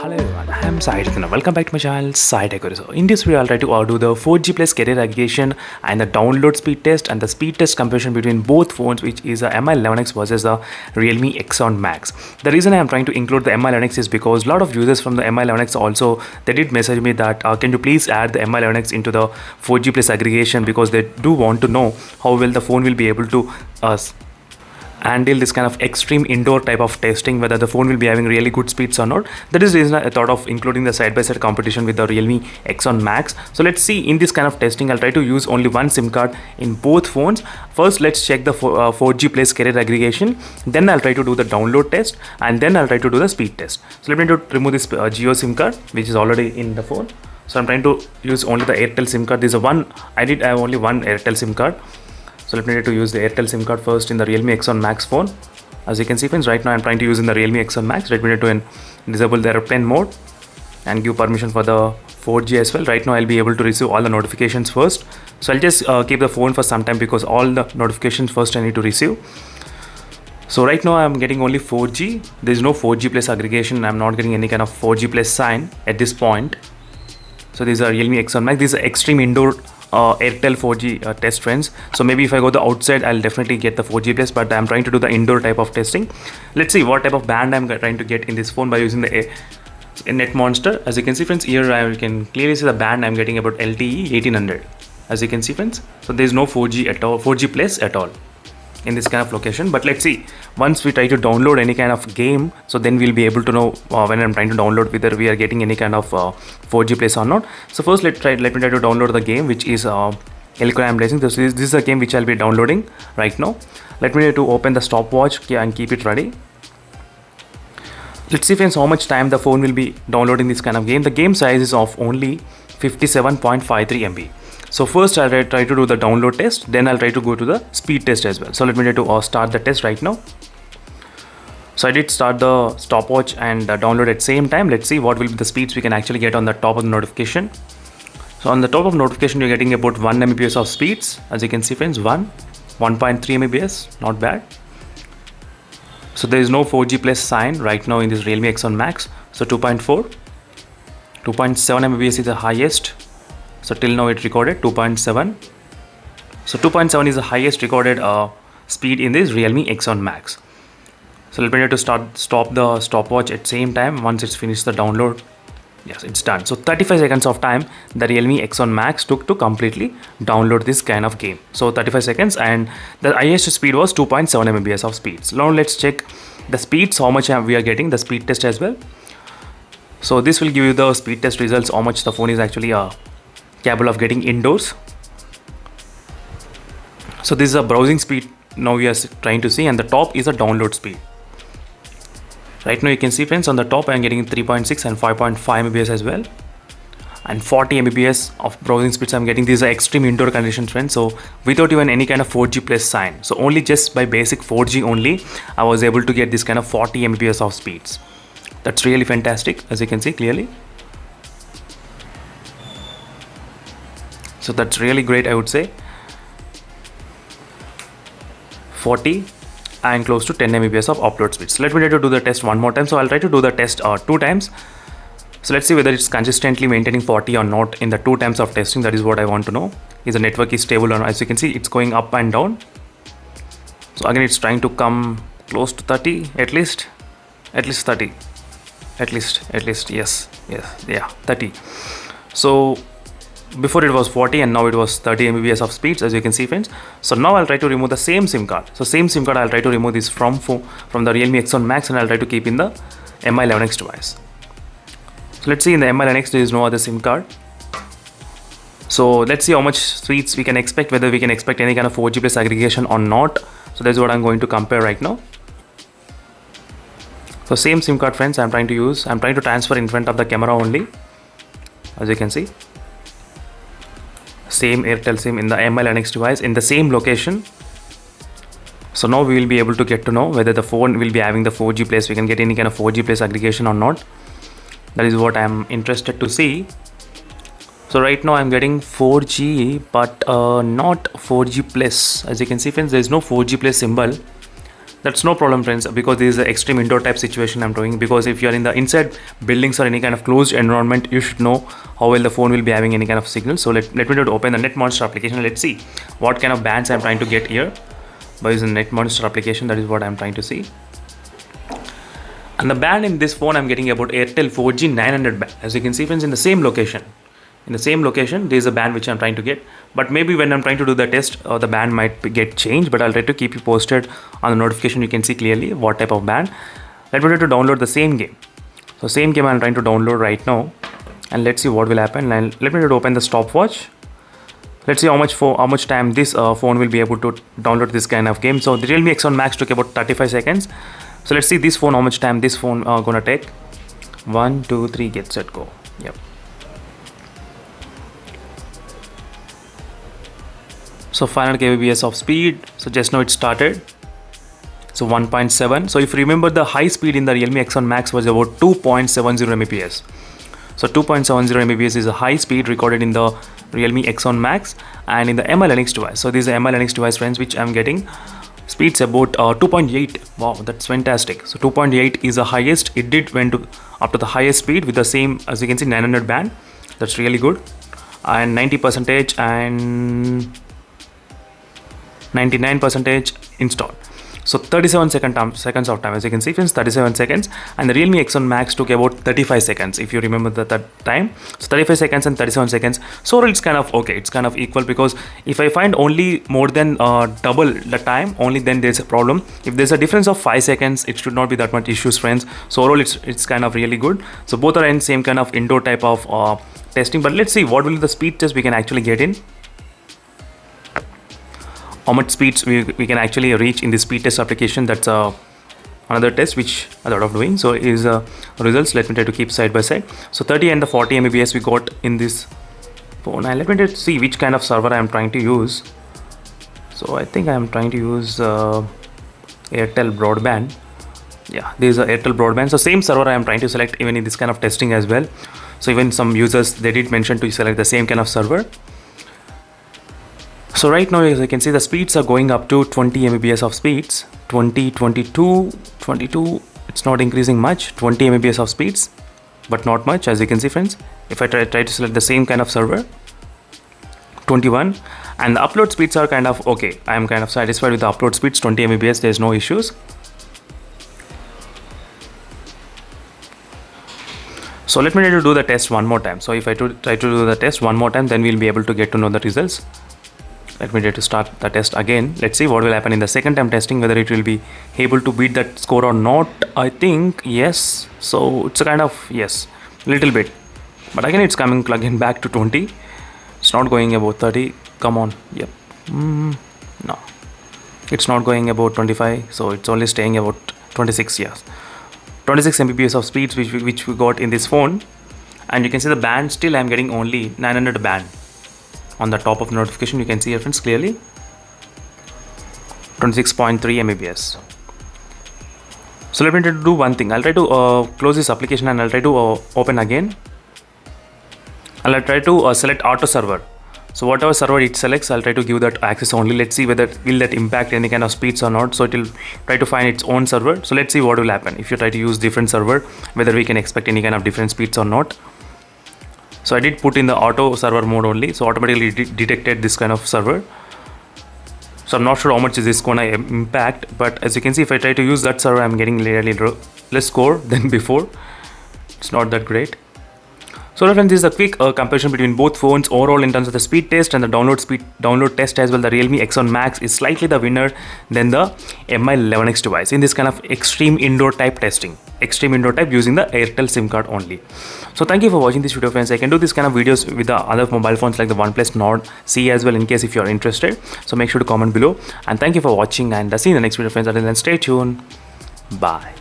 Hello everyone, I am Sai Ratna. Welcome back to my channel Sai Tech. So in this video I'll try to do the 4G plus carrier aggregation and the download speed test and the speed test comparison between both phones, which is the MI11X versus the Realme Xon Max. The reason I am trying to include the MI11X is because a lot of users from the MI11X also they did message me that can you please add the MI11X into the 4G plus aggregation, because they do want to know how well the phone will be able to handle this kind of extreme indoor type of testing, whether the phone will be having really good speeds or not. That is the reason I thought of including the side-by-side competition with the Realme Xon Max. So let's see, in this kind of testing I'll try to use only one SIM card in both phones. First let's check the 4G plus carrier aggregation, then I'll try to do the download test, and then I'll try to do the speed test. So let me remove this Jio SIM card which is already in the phone. So I'm trying to use only the Airtel SIM card. This is I have only one Airtel SIM card. So let me try to use the Airtel SIM card first in the Realme Xon Max phone. As you can see friends, right now I'm trying to use in the Realme Xon Max. Let me try to disable the airplane mode and give permission for the 4G as well. Right now I'll be able to receive all the notifications first. So I'll just keep the phone for some time because all the notifications first I need to receive. So right now I'm getting only 4G. There is no 4G plus aggregation. I'm not getting any kind of 4G plus sign at this point. So these are Realme Xon Max. These are extreme indoor Airtel 4G test friends. So maybe if I go the outside I'll definitely get the 4G plus, but I'm trying to do the indoor type of testing. Let's see what type of band I'm trying to get in this phone by using the NetMonster. As you can see friends, here I can clearly see the band I'm getting about LTE 1800, as you can see friends. So there is no 4G at all, 4G plus at all in this kind of location. But let's see, once we try to download any kind of game, so then we'll be able to know when I'm trying to download whether we are getting any kind of 4G plus or not. So first let me try to download the game, which is El Crime Racing. This is a game which I'll be downloading right now. Let me try to open the stopwatch and keep it ready. Let's see friends how much time the phone will be downloading this kind of game. The game size is of only 57.53 MB. So first I'll try to do the download test, then I'll try to go to the speed test as well. So let me try to start the test right now. So I did start the stopwatch and download at same time. Let's see what will be the speeds we can actually get on the top of the notification. So on the top of notification you're getting about 1 Mbps of speeds. As you can see friends, 1.3 Mbps, not bad. So there is no 4G plus sign right now in this Realme Xon Max. So 2.4, 2.7 Mbps is the highest. So till now it recorded 2.7. So 2.7 is the highest recorded speed in this Realme Xon Max. So let me try to stop the stopwatch at same time once it's finished the download. Yes, it's done. So 35 seconds of time the Realme Xon Max took to completely download this kind of game. So 35 seconds, and the highest speed was 2.7 Mbps of speeds. Now let's check the speeds, how much we are getting, the speed test as well. So this will give you the speed test results, how much the phone is actually capable of getting indoors. So this is a browsing speed now we are trying to see, and the top is a download speed. Right now you can see friends, on the top I am getting 3.6 and 5.5 Mbps as well, and 40 Mbps of browsing speeds I'm getting. These are extreme indoor conditions friends, so without even any kind of 4G plus sign. So only just by basic 4G only I was able to get this kind of 40 Mbps of speeds. That's really fantastic, as you can see clearly. So that's really great, I would say. 40 and close to 10 Mbps of upload speed. So let me try to do the test one more time. So I'll try to do the test 2 times. So let's see whether it's consistently maintaining 40 or not in the 2 times of testing. That is what I want to know. Is the network is stable or not? As you can see, it's going up and down. So again, it's trying to come close to 30 at least 30. At least, yes, yeah, 30. So before it was 40 and now it was 30 Mbps of speeds, as you can see friends. So now I'll try to remove the same SIM card. So same SIM card I'll try to remove this from the Realme Xon Max, and I'll try to keep in the MI11X device. So let's see, in the MI11X there is no other SIM card. So let's see how much speeds we can expect, whether we can expect any kind of 4G plus aggregation or not. So that's what I'm going to compare right now. So same SIM card friends I'm trying to use. I'm trying to transfer in front of the camera only, as you can see. Same Airtel SIM in the MI11X device in the same location. So now we will be able to get to know whether the phone will be having the 4G plus, we can get any kind of 4G plus aggregation or not. That is what I am interested to see. So right now I'm getting 4G but not 4G plus. As you can see friends, there is no 4G plus symbol That's no problem, friends, because this is an extreme indoor type situation I'm doing. Because if you're in the inside buildings or any kind of closed environment, you should know how well the phone will be having any kind of signal. So let me just open the NetMonster application. Let's see what kind of bands I'm trying to get here by using NetMonster application. That is what I'm trying to see. And the band in this phone, I'm getting about Airtel 4G 900 band. As you can see, friends, in the same location. In the same location, there is a band which I'm trying to get. But maybe when I'm trying to do the test, the band might get changed. But I'll try to keep you posted on the notification. You can see clearly what type of band. Let me try to download the same game. So same game I'm trying to download right now. And let's see what will happen. And let me try to open the stopwatch. Let's see how much time this phone will be able to download this kind of game. So the Realme X1 Max took about 35 seconds. So let's see this phone, how much time this phone gonna take. 1, 2, 3, get set, go. Yep. So 500 kbps of speed. So just now it started. So 1.7. So if you remember, the high speed in the Realme X1 Max was about 2.70 Mbps. So 2.70 Mbps is a high speed recorded in the Realme X1 Max and in the MI Linux device. So this is the MI Linux device, friends, which I'm getting. Speed's about 2.8. Wow, that's fantastic. So 2.8 is the highest. It did went to up to the highest speed with the same, as you can see, 900 band. That's really good. And 90% and 99% installed. So 37 seconds of time, as you can see, friends, 37 seconds. And the Realme X1 Max took about 35 seconds, if you remember that time. So 35 seconds and 37 seconds. So it's kind of okay. It's kind of equal, because if I find only more than double the time, only then there's a problem. If there's a difference of 5 seconds, it should not be that much issues, friends. So overall, it's kind of really good. So both are in same kind of indoor type of testing. But let's see what will the speed test we can actually get in. How much speeds we can actually reach in the speed test application. That's another test which I thought of doing. So is results. Let me try to keep side by side. So 30 and the 40 Mbps we got in this phone. And let me try to see which kind of server I am trying to use. So I think I am trying to use Airtel broadband. Yeah, this is Airtel broadband. So same server I am trying to select even in this kind of testing as well. So even some users, they did mention to select the same kind of server. So right now, as you can see, the speeds are going up to 20 Mbps of speeds. 20, 22, 22. It's not increasing much. 20 Mbps of speeds, but not much, as you can see, friends. If I try to select the same kind of server, 21. And the upload speeds are kind of okay. I am kind of satisfied with the upload speeds, 20 Mbps. There's no issues. So let me try to do the test one more time. So if I try to do the test one more time, then we'll be able to get to know the results. Let me try to start the test again. Let's see what will happen in the second time testing, whether it will be able to beat that score or not. I think yes. So it's a kind of yes, little bit. But again, it's coming again back to 20. It's not going about 30. Come on. Yep. No. It's not going about 25. So it's only staying about 26. Yes. 26 Mbps of speeds which we got in this phone. And you can see the band still I'm getting only 900 band. On the top of the notification, you can see here, friends, clearly 26.3 Mbps. So let me try to do one thing. I'll try to close this application and I'll try to open again. I'll try to select auto server. So whatever server it selects, I'll try to give that access only. Let's see whether will that impact any kind of speeds or not. So it will try to find its own server. So let's see what will happen if you try to use different server, whether we can expect any kind of different speeds or not. So I did put in the auto server mode only, so automatically detected this kind of server. So I'm not sure how much is this gonna impact, but as you can see, if I try to use that server, I'm getting really less score than before. It's not that great. So friends, this is a quick comparison between both phones overall in terms of the speed test and the download test as well. The Realme X1 Max is slightly the winner than the MI 11X device in this kind of extreme indoor type testing. Extreme indoor type using the Airtel SIM card only. So thank you for watching this video, friends. I can do this kind of videos with the other mobile phones like the OnePlus Nord C as well in case if you are interested. So make sure to comment below. And thank you for watching and see you in the next video, friends. Until then, stay tuned. Bye.